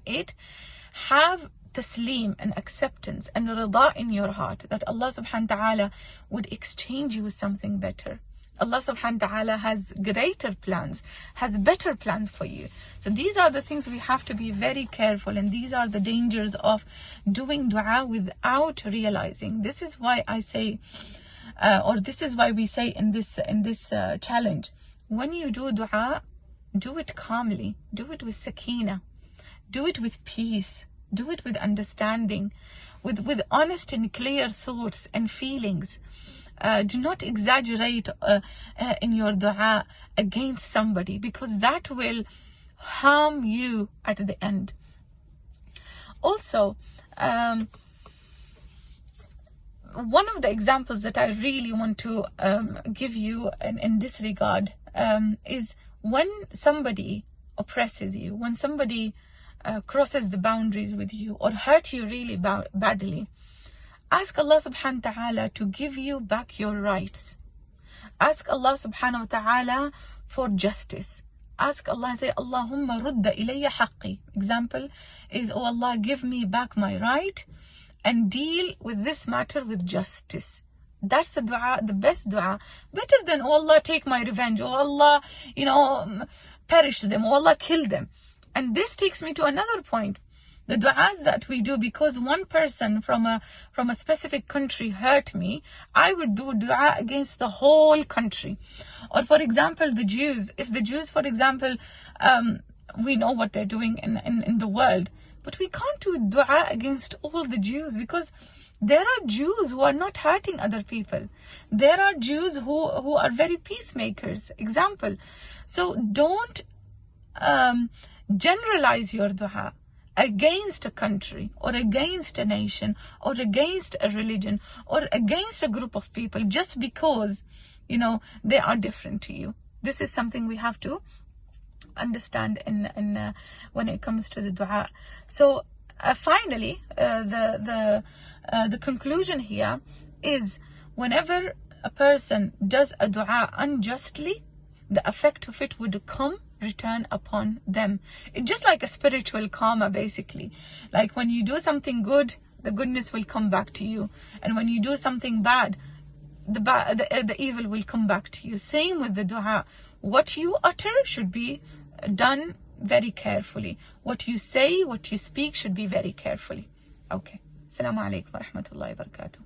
it, have taslim and acceptance and rida in your heart that Allah subhanahu wa ta'ala would exchange you with something better. Allah subhanahu wa ta'ala has greater plans, has better plans for you. So these are the things we have to be very careful, and these are the dangers of doing dua without realizing. This is why I say, or this is why we say in this challenge, when you do dua, do it calmly, do it with sakina, do it with peace, do it with understanding, with honest and clear thoughts and feelings. Do not exaggerate in your dua against somebody, because that will harm you at the end. Also, one of the examples that I really want to give you in this regard is when somebody oppresses you, when somebody crosses the boundaries with you or hurt you really badly. Ask Allah subhanahu wa ta'ala to give you back your rights. Ask Allah subhanahu wa ta'ala for justice. Ask Allah and say, Allahumma rudda ilayya haqqi. Example is, oh Allah, give me back my right and deal with this matter with justice. That's the dua, the best dua. Better than, oh Allah, take my revenge. Oh Allah, perish them. Oh Allah, kill them. And this takes me to another point. The du'as that we do, because one person from a specific country hurt me, I would do dua against the whole country. Or for example, the Jews. If the Jews, for example, we know what they're doing in the world, but we can't do dua against all the Jews, because there are Jews who are not hurting other people. There are Jews who are very peacemakers. Example. So don't generalize your dua against a country or against a nation or against a religion or against a group of people just because they are different to you. This is something we have to understand in when it comes to the dua. So finally, the conclusion here is, whenever a person does a dua unjustly, the effect of it would return upon them. It's just like a spiritual karma, basically. Like when you do something good, the goodness will come back to you, and when you do something bad, the evil will come back to you. Same with the dua. What you utter should be done very carefully. What you say, what you speak should be very carefully. Okay. Assalamu alaikum wa rahmatullahi wa barakatuh.